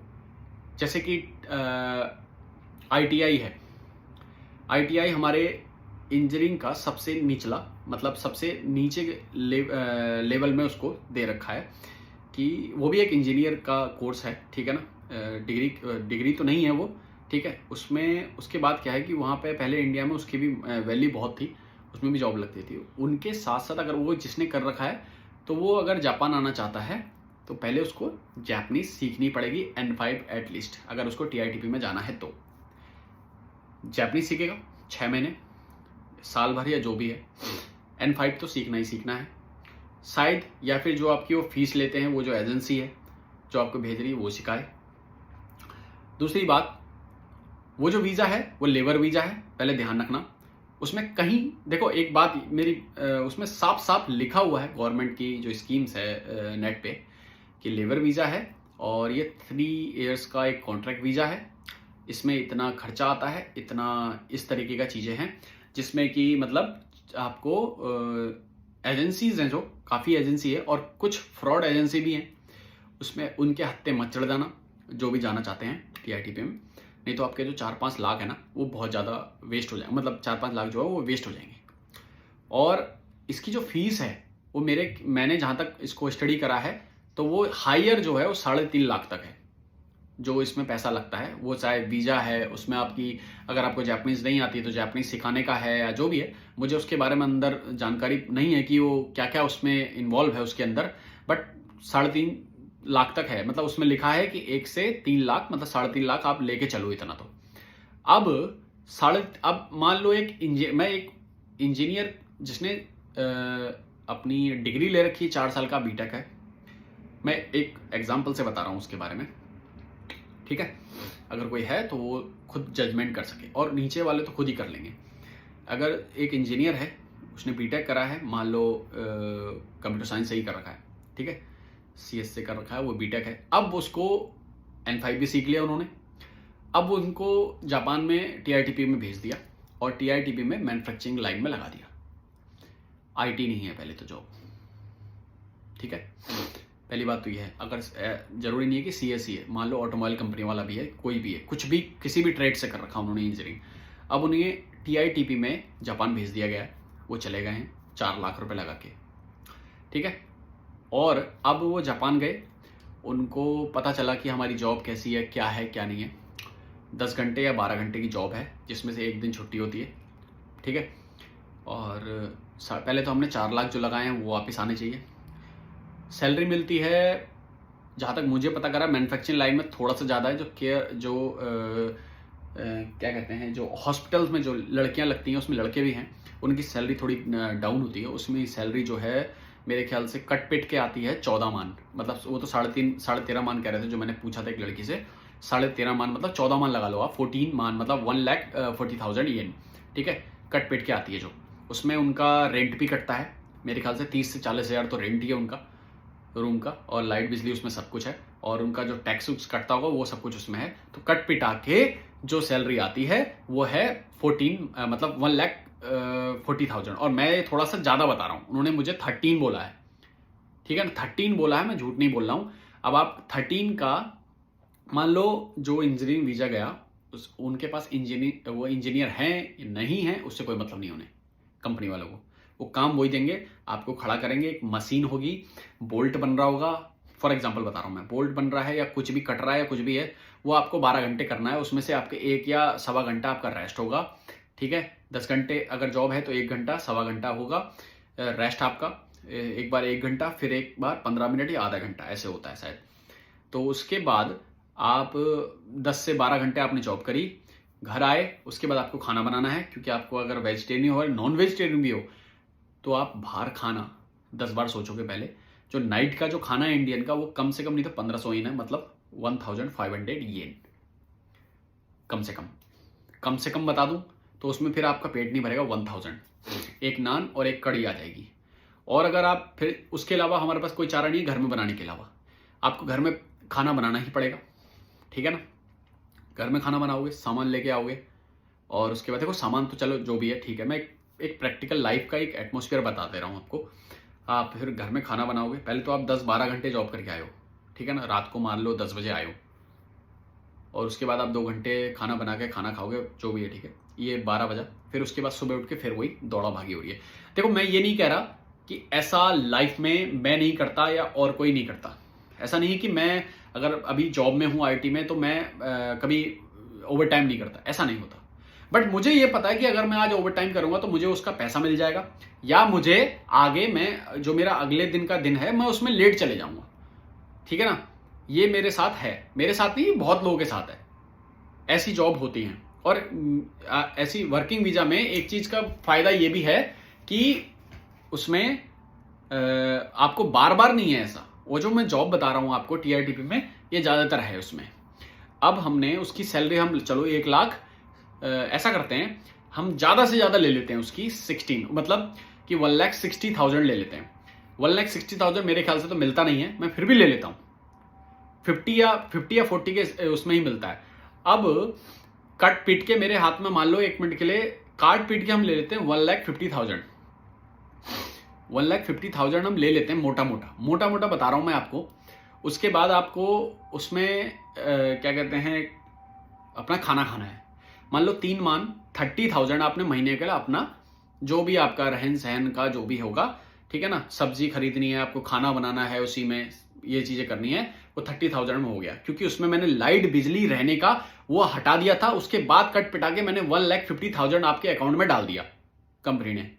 जैसे कि आईटीआई है, आईटीआई हमारे इंजीनियरिंग का सबसे निचला, मतलब सबसे नीचे लेवल में उसको दे रखा है कि वो भी एक इंजीनियर का कोर्स है, ठीक है ना। डिग्री तो नहीं है वो, ठीक है। उसमें उसके बाद क्या है कि वहाँ पे पहले इंडिया में उसकी भी वैल्यू बहुत थी, उसमें भी जॉब लगती थी। उनके साथ साथ अगर वो जिसने कर रखा है, तो वो अगर जापान आना चाहता है तो पहले उसको जापानीज सीखनी पड़ेगी, N5 एटलीस्ट, अगर उसको टीआईटीपी में जाना है तो। जापानीज सीखेगा 6 महीने, साल भर या जो भी है, N5 तो सीखना ही सीखना है शायद, या फिर जो आपकी वो फीस लेते हैं, वो जो एजेंसी है जो आपको भेज रही है, वो सिखाए। दूसरी बात, वो जो वीज़ा है वो लेबर वीज़ा है, पहले ध्यान रखना। उसमें कहीं देखो, एक बात मेरी उसमें साफ साफ लिखा हुआ है गवर्नमेंट की जो स्कीम्स है नेट पे, कि लेबर वीज़ा है और ये 3 इयर्स का एक कॉन्ट्रैक्ट वीज़ा है। इसमें इतना खर्चा आता है, इतना इस तरीके का चीज़ें हैं, जिसमें कि मतलब आपको एजेंसीज हैं, जो काफ़ी एजेंसी है और कुछ फ्रॉड एजेंसी भी हैं, उसमें उनके हत्थे मत चढ़ जाना जो भी जाना चाहते हैं टीआईटीपी में, नहीं तो आपके जो 4-5 लाख है ना, वो बहुत ज़्यादा वेस्ट हो जाएंगे, मतलब 4-5 लाख जो है वो वेस्ट हो जाएंगे। और इसकी जो फीस है वो मैंने जहाँ तक इसको स्टडी करा है, तो वो हायर जो है वो 3.5 लाख तक है जो इसमें पैसा लगता है। वो चाहे वीज़ा है, उसमें आपकी अगर आपको जापानीज़ नहीं आती तो जापानीज़ सिखाने का है, या जो भी है, मुझे उसके बारे में अंदर जानकारी नहीं है कि वो क्या क्या उसमें इन्वॉल्व है उसके अंदर, बट 3.5 लाख तक है। मतलब उसमें लिखा है कि 1 से 3 लाख, मतलब 3.5 लाख आप लेके चलो इतना। तो अब अब मान लो मैं एक इंजीनियर जिसने अपनी डिग्री ले रखी, 4 साल का बीटेक है, मैं एक एग्जाम्पल से बता रहा हूँ उसके बारे में, ठीक है। अगर कोई है तो वो खुद जजमेंट कर सके, और नीचे वाले तो खुद ही कर लेंगे। अगर एक इंजीनियर है, उसने बीटेक करा है, मान लो कंप्यूटर साइंस से ही कर रखा है, ठीक है, CS से कर रखा है, वो बीटेक है। अब उसको N5 भी सीख लिया उन्होंने। अब उनको जापान में TITP में भेज दिया, और TITP में मैन्युफैक्चरिंग लाइन में लगा दिया। IT नहीं है पहले तो जॉब, ठीक है। पहली बात तो ये है। अगर जरूरी नहीं है कि CS ही है, मान लो ऑटोमोबाइल कंपनी वाला भी है, कोई भी है, कुछ भी किसी भी ट्रेड से कर रखा उन्होंने इंजीनियरिंग, अब उन्हें TITP में जापान भेज दिया गया है, वो चले गए हैं 4 लाख रुपए लगा के, ठीक है। और अब वो जापान गए, उनको पता चला कि हमारी जॉब कैसी है, क्या है क्या नहीं है। 10 घंटे या 12 घंटे की जॉब है, जिसमें से एक दिन छुट्टी होती है, ठीक है। और पहले तो हमने 4 लाख जो लगाए हैं वो वापस आने चाहिए। सैलरी मिलती है, जहाँ तक मुझे पता करा, मैन्युफैक्चरिंग लाइन में थोड़ा सा ज़्यादा है। क्या कहते हैं, जो हॉस्पिटल्स में जो लड़कियां लगती हैं, उसमें लड़के भी हैं, उनकी सैलरी थोड़ी डाउन होती है। उसमें सैलरी जो है मेरे ख्याल से कट पिट के आती है 14 मान, मतलब वो तो 13.5 मान कह रहे थे जो मैंने पूछा था एक लड़की से। 13.5 मान मतलब 14 मान लगा लो आप, 14 मान मतलब 1,40,000 येन, ठीक है, कट पिट के आती है। जो उसमें उनका रेंट भी कटता है, मेरे ख्याल से 30 से 40 हज़ार तो रेंट ही है उनका रूम का, और लाइट बिजली उसमें सब कुछ है, और उनका जो टैक्स कटता होगा वो सब कुछ उसमें है। तो कट पिटा के जो सैलरी आती है वो है 1,40,000, और मैं थोड़ा सा ज्यादा बता रहा हूं, उन्होंने मुझे 13 बोला है, ठीक है ना, 13 बोला है, मैं झूठ नहीं बोल रहा हूं। अब आप 13 का मान लो, जो इंजीनियरिंग वीजा गया उनके पास वो इंजीनियर हैं या नहीं है उससे कोई मतलब नहीं, उन्हें कंपनी वालों को वो काम वही देंगे, आपको खड़ा करेंगे, एक मशीन होगी, बोल्ट बन रहा होगा, फॉर एग्जांपल बता रहा हूं मैं, बोल्ट बन रहा है या कुछ भी कट रहा है या कुछ भी है, वो आपको 12 घंटे करना है। उसमें से आपके 1 या सवा घंटा आपका रेस्ट होगा, ठीक है। 10 घंटे अगर जॉब है तो 1 घंटा सवा घंटा होगा रेस्ट आपका, एक बार 1 घंटा, फिर एक बार 15 मिनट या आधा घंटा, ऐसे होता है शायद। तो उसके बाद आप 10 से 12 घंटे आपने जॉब करी, घर आए, उसके बाद आपको खाना बनाना है, क्योंकि आपको अगर वेजिटेरियन हो, नॉन वेजिटेरियन भी हो, तो आप बाहर खाना 10 बार सोचोगे पहले। जो नाइट का जो खाना है इंडियन का, वो कम से कम नहीं तो 1500 येन है, मतलब 1500 येन, कम से कम बता दूं तो उसमें फिर आपका पेट नहीं भरेगा। 1000 एक नान और एक कड़ी आ जाएगी। और अगर आप फिर उसके अलावा, हमारे पास कोई चारा नहीं है घर में बनाने के अलावा, आपको घर में खाना बनाना ही पड़ेगा, ठीक है ना। घर में खाना बनाओगे, सामान लेके आओगे, और उसके बाद देखो सामान तो चलो जो भी है ठीक है, मैं एक प्रैक्टिकल लाइफ का एक एटमोस्फेयर बता दे रहा हूँ आपको। आप फिर घर में खाना बनाओगे, पहले तो आप 10-12 घंटे जॉब करके आए हो, ठीक है ना, रात को मान लो 10 बजे आए हो, और उसके बाद आप 2 घंटे खाना बना के खाना खाओगे, जो भी है, ठीक है, ये 12 बजा। फिर उसके बाद सुबह उठ के फिर वही दौड़ा भागी हो रही है। देखो मैं ये नहीं कह रहा कि ऐसा लाइफ में मैं नहीं करता या और कोई नहीं करता, ऐसा नहीं कि मैं अगर अभी जॉब में हूँ IT में तो मैं कभी ओवर टाइम नहीं करता, ऐसा नहीं होता। बट मुझे ये पता है कि अगर मैं आज ओवर टाइम करूंगा तो मुझे उसका पैसा मिल जाएगा, या मुझे आगे मैं जो मेरा अगले दिन का दिन है मैं उसमें लेट चले जाऊंगा, ठीक है ना। ये मेरे साथ है, मेरे साथ नहीं, बहुत लोगों के साथ है, ऐसी जॉब होती हैं। और ऐसी वर्किंग वीजा में एक चीज का फायदा ये भी है कि उसमें आपको बार बार नहीं है ऐसा। वो जो मैं जॉब बता रहा हूं आपको TITP में, ये ज्यादातर है उसमें। अब हमने उसकी सैलरी, हम चलो 1 लाख, ऐसा करते हैं हम ज्यादा से ज्यादा ले लेते हैं उसकी 16, मतलब कि 1,60,000 ले लेते हैं। 1,60,000 मेरे ख्याल से तो मिलता नहीं है, मैं फिर भी ले लेता हूं, 50 या 40 के उसमें ही मिलता है। अब कट पीट के मेरे हाथ में, मान लो 1 मिनट के लिए काट पीट के हम ले लेते हैं 1,50,000, 1,50,000 हम ले लेते हैं, मोटा मोटा बता रहा हूं मैं आपको। उसके बाद आपको उसमें क्या कहते हैं, अपना खाना खाना है, मान लो 3 मान 30,000 आपने महीने के लिए अपना जो भी आपका रहन सहन का जो भी होगा, ठीक है ना, सब्जी खरीदनी है आपको, खाना बनाना है, उसी में ये चीजें करनी है, वो 30,000 में हो गया। क्योंकि उसमें मैंने लाइट बिजली रहने का वो हटा दिया था, उसके बाद कट पिटा के मैंने 1,50,000 आपके अकाउंट में डाल दिया कंपनी ने।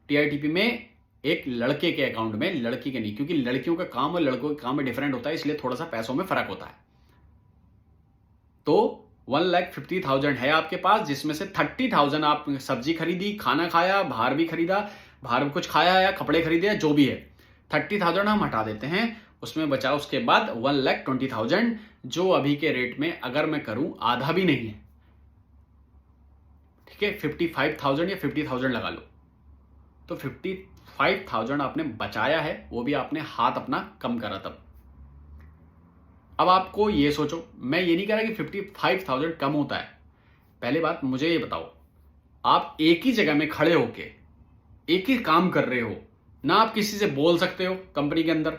TITP में एक लड़के के अकाउंट में, लड़की के नहीं, क्योंकि लड़कियों का काम और लड़कों के काम में डिफरेंट होता है, इसलिए थोड़ा सा पैसों में फर्क होता है। तो 1,50,000 है आपके पास, जिसमें से 30,000 आप सब्जी खरीदी, खाना खाया, बाहर भी खरीदा, बाहर कुछ खाया या कपड़े खरीदे, जो भी है 30,000 हम हटा देते हैं, उसमें बचा उसके बाद 1,20,000, जो अभी के रेट में अगर मैं करूं आधा भी नहीं है, ठीक है, 55,000 या 50,000 लगा लो, तो 55,000 आपने बचाया है, वो भी आपने हाथ अपना कम करा तब। अब आपको ये सोचो, मैं ये नहीं कह रहा कि 55,000 कम होता है। पहले बात मुझे ये बताओ, आप एक ही जगह में खड़े होके एक ही काम कर रहे हो ना, आप किसी से बोल सकते हो कंपनी के अंदर,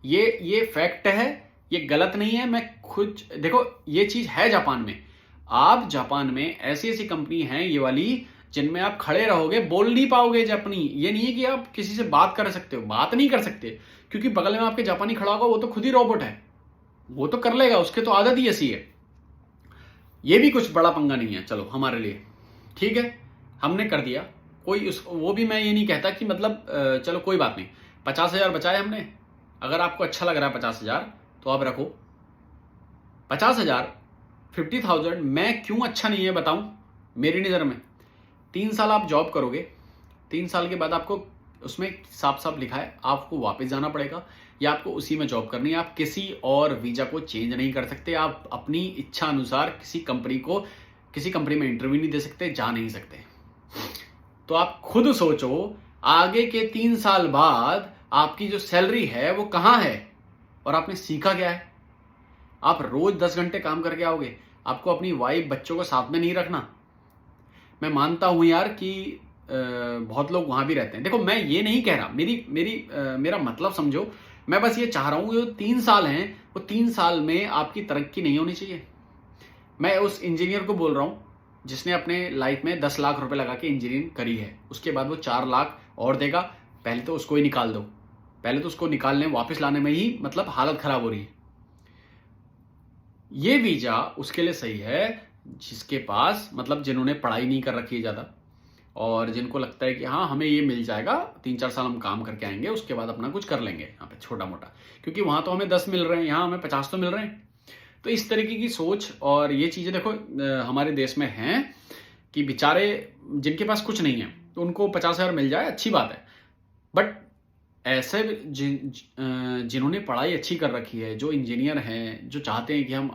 ये फैक्ट है, ये गलत नहीं है। मैं खुद देखो, ये चीज है जापान में। आप जापान में ऐसी ऐसी कंपनी है ये वाली, जिनमें आप खड़े रहोगे, बोल नहीं पाओगे जापानी। ये नहीं है कि आप किसी से बात कर सकते हो, बात नहीं कर सकते, क्योंकि बगल में आपके जापानी खड़ा होगा, वो तो खुद ही रोबोट है, वो तो कर लेगा, उसके तो आदत ही ऐसी है। ये भी कुछ बड़ा पंगा नहीं है, चलो हमारे लिए ठीक है, हमने कर दिया। कोई वो भी मैं ये नहीं कहता कि मतलब चलो कोई बात नहीं, 50,000 बचाए हमने। अगर आपको अच्छा लग रहा है 50,000 तो आप रखो 50,000। 50,000 मैं क्यों अच्छा नहीं है बताऊं, मेरी नज़र में 3 साल आप जॉब करोगे, 3 साल के बाद आपको उसमें साफ साफ लिखा है आपको वापस जाना पड़ेगा, या आपको उसी में जॉब करनी है। आप किसी और वीजा को चेंज नहीं कर सकते, आप अपनी इच्छा अनुसार किसी कंपनी में इंटरव्यू नहीं दे सकते, जा नहीं सकते। तो आप खुद सोचो, आगे के 3 साल बाद आपकी जो सैलरी है वो कहां है, और आपने सीखा क्या है। आप रोज 10 घंटे काम करके आओगे, आपको अपनी वाइफ बच्चों को साथ में नहीं रखना। मैं मानता हूं यार कि बहुत लोग वहां भी रहते हैं। देखो मैं ये नहीं कह रहा, मेरा मतलब समझो, मैं बस ये चाह रहा हूं, जो 3 साल हैं वो 3 साल में आपकी तरक्की नहीं होनी चाहिए। मैं उस इंजीनियर को बोल रहा हूं जिसने अपने लाइफ में 10 लाख रुपए लगा के इंजीनियरिंग करी है, उसके बाद वो 4 लाख और देगा। पहले तो उसको ही निकाल दो, पहले तो उसको निकालने वापस लाने में ही मतलब हालत खराब हो रही है। ये वीजा उसके लिए सही है जिसके पास मतलब जिन्होंने पढ़ाई नहीं कर रखी है ज्यादा, और जिनको लगता है कि हाँ हमें ये मिल जाएगा, 3-4 साल हम काम करके आएंगे, उसके बाद अपना कुछ कर लेंगे यहाँ पे छोटा मोटा, क्योंकि वहां तो हमें 10 मिल रहे हैं, यहाँ हमें 50 तो मिल रहे हैं। तो इस तरीके की सोच और ये चीजें देखो हमारे देश में हैं कि बेचारे जिनके पास कुछ नहीं है तो उनको 50,000 मिल जाए, अच्छी बात है। बट ऐसे जिन्होंने पढ़ाई अच्छी कर रखी है, जो इंजीनियर हैं, जो चाहते हैं कि हम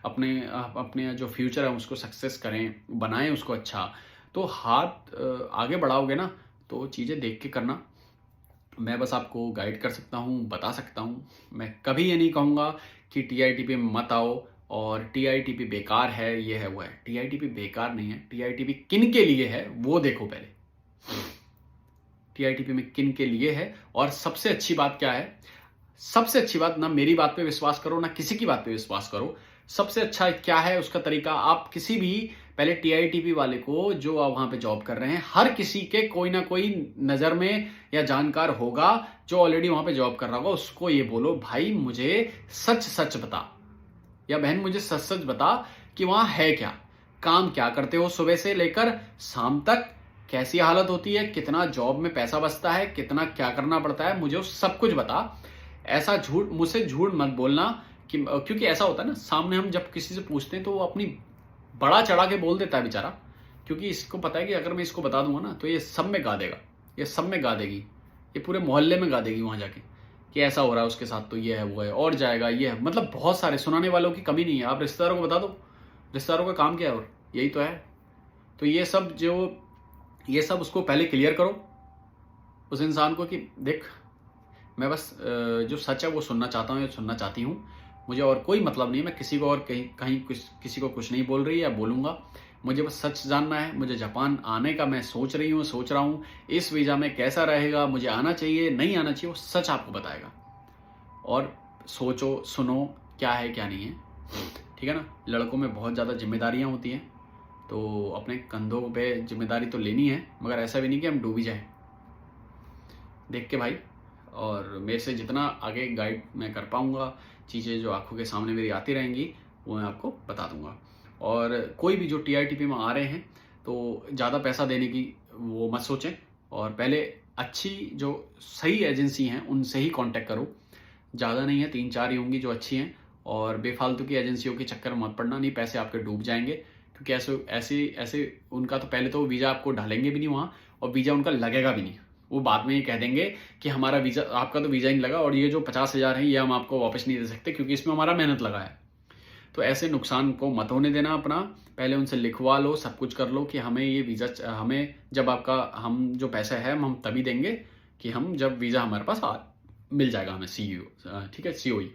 अपने जो फ्यूचर है उसको सक्सेस करें, बनाएं उसको अच्छा, तो हाथ आगे बढ़ाओगे ना, तो चीज़ें देख के करना। मैं बस आपको गाइड कर सकता हूँ, बता सकता हूँ। मैं कभी ये नहीं कहूँगा कि टीआईटीपी में मत आओ और टीआईटीपी बेकार है, ये है वो है। टीआईटीपी बेकार नहीं है, टीआईटीपी किन के लिए है वो देखो पहले। टीआईटीपी में किन के लिए है, और सबसे अच्छी बात क्या है, सबसे अच्छी बात, ना मेरी बात पे विश्वास करो ना किसी की बात पे विश्वास करो, सबसे अच्छा क्या है उसका तरीका, आप किसी भी पहले टीआईटीपी वाले को जो आप वहां पे जॉब कर रहे हैं, हर किसी के कोई ना कोई नजर में या जानकार होगा जो ऑलरेडी वहां पे जॉब कर रहा होगा, उसको ये बोलो भाई मुझे सच सच बता, या बहन मुझे सच सच बता कि वहां है क्या, काम क्या करते हो सुबह से लेकर शाम तक, कैसी हालत होती है, कितना जॉब में पैसा बचता है, कितना क्या करना पड़ता है, मुझे सब कुछ बता। ऐसा झूठ मुझसे झूठ मत बोलना कि, क्योंकि ऐसा होता है ना, सामने हम जब किसी से पूछते हैं तो वो अपनी बड़ा चढ़ा के बोल देता है बेचारा, क्योंकि इसको पता है कि अगर मैं इसको बता दूंगा ना तो ये सब में गा देगा, ये सब में गा देगी, ये पूरे मोहल्ले में गा देगी वहां जाके कि ऐसा हो रहा है उसके साथ, तो ये है वो है और जाएगा, ये है, मतलब बहुत सारे सुनाने वालों की कमी नहीं है। आप रिश्तेदारों को बता दो, रिश्तेदारों का काम क्या है और यही तो है। तो ये सब उसको पहले क्लियर करो उस इंसान को कि देख मैं बस जो सच है वो सुनना चाहता हूँ या सुनना चाहती हूँ, मुझे और कोई मतलब नहीं है, मैं किसी को और कहीं किसी को कुछ नहीं बोल रही या बोलूँगा, मुझे बस सच जानना है। मुझे जापान आने का मैं सोच रहा हूँ, इस वीज़ा में कैसा रहेगा, मुझे आना चाहिए नहीं आना चाहिए, वो सच आपको बताएगा। और सोचो सुनो क्या है क्या नहीं है, ठीक है ना। लड़कों में बहुत ज़्यादा जिम्मेदारियाँ होती हैं, तो अपने कंधों पे जिम्मेदारी तो लेनी है, मगर ऐसा भी नहीं कि हम डूब ही जाएं। देख के भाई, और मेरे से जितना आगे गाइड मैं कर पाऊँगा, चीज़ें जो आंखों के सामने मेरी आती रहेंगी वो मैं आपको बता दूंगा। और कोई भी जो टीआईटीपी में आ रहे हैं तो ज़्यादा पैसा देने की वो मत सोचें, और पहले अच्छी जो सही एजेंसी हैं उनसे ही कांटेक्ट करो, ज़्यादा नहीं है, 3-4 ही होंगी जो अच्छी हैं, और बेफालतू की एजेंसियों के चक्कर में मत पड़ना, नहीं पैसे आपके डूब जाएंगे। क्योंकि ऐसे ऐसे ऐसे उनका तो पहले तो वीज़ा आपको ढालेंगे भी नहीं वहाँ, और वीज़ा उनका लगेगा भी नहीं। वो बाद में ये कह देंगे कि हमारा वीज़ा, आपका तो वीज़ा ही नहीं लगा, और ये जो 50,000 है ये हम आपको वापस नहीं दे सकते क्योंकि इसमें हमारा मेहनत लगा है। तो ऐसे नुकसान को मत होने देना अपना। पहले उनसे लिखवा लो, सब कुछ कर लो कि हमें ये वीज़ा, हमें जब आपका, हम जो पैसा है हम तभी देंगे कि हम जब वीज़ा हमारे पास मिल जाएगा हमें, ठीक है, COE।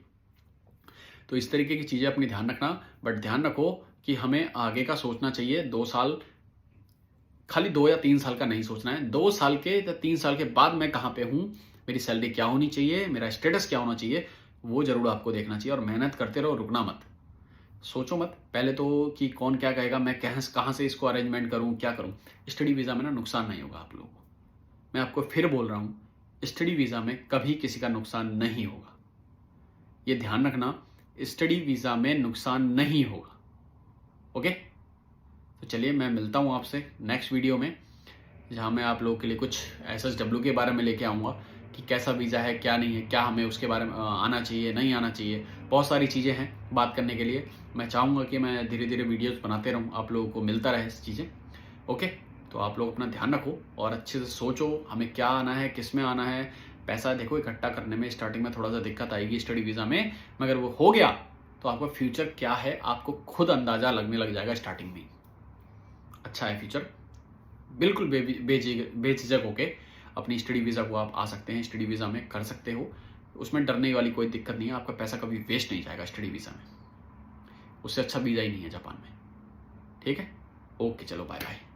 तो इस तरीके की चीज़ें अपनी ध्यान रखना। बट ध्यान रखो कि हमें आगे का सोचना चाहिए। 2 साल, खाली 2 या 3 साल का नहीं सोचना है। 2 साल के या 3 साल के बाद मैं कहाँ पे हूँ, मेरी सैलरी क्या होनी चाहिए, मेरा स्टेटस क्या होना चाहिए, वो जरूर आपको देखना चाहिए। और मेहनत करते रहो, रुकना मत। सोचो मत पहले तो कि कौन क्या कहेगा, मैं कहाँ से इसको अरेंजमेंट करूँ, क्या करूँ। स्टडी वीज़ा में ना नुकसान नहीं होगा आप लोगों को। मैं आपको फिर बोल रहा हूँ, स्टडी वीज़ा में कभी किसी का नुकसान नहीं होगा। ये ध्यान रखना, स्टडी वीज़ा में नुकसान नहीं होगा। ओके, तो चलिए मैं मिलता हूँ आपसे नेक्स्ट वीडियो में, जहाँ मैं आप लोगों के लिए कुछ SSW के बारे में लेके आऊँगा कि कैसा वीज़ा है, क्या नहीं है, क्या हमें उसके बारे में आना चाहिए, नहीं आना चाहिए। बहुत सारी चीज़ें हैं बात करने के लिए। मैं चाहूँगा कि मैं धीरे धीरे वीडियोस बनाते रहूँ, आप लोगों को मिलता रहे इस चीज़ें। ओके, तो आप लोग अपना ध्यान रखो और अच्छे से सोचो हमें क्या आना है, किस में आना है। पैसा देखो इकट्ठा करने में स्टार्टिंग में थोड़ा सा दिक्कत आएगी स्टडी वीज़ा में, मगर वो हो गया तो आपका फ्यूचर क्या है आपको खुद अंदाज़ा लगने लग जाएगा स्टार्टिंग में। अच्छा है फ्यूचर, बिल्कुल बेझिझक होके अपनी स्टडी वीज़ा को आप आ सकते हैं, स्टडी वीज़ा में कर सकते हो। उसमें डरने वाली कोई दिक्कत नहीं है, आपका पैसा कभी वेस्ट नहीं जाएगा स्टडी वीज़ा में। उससे अच्छा वीज़ा ही नहीं है जापान में। ठीक है, ओके, चलो बाय बाय।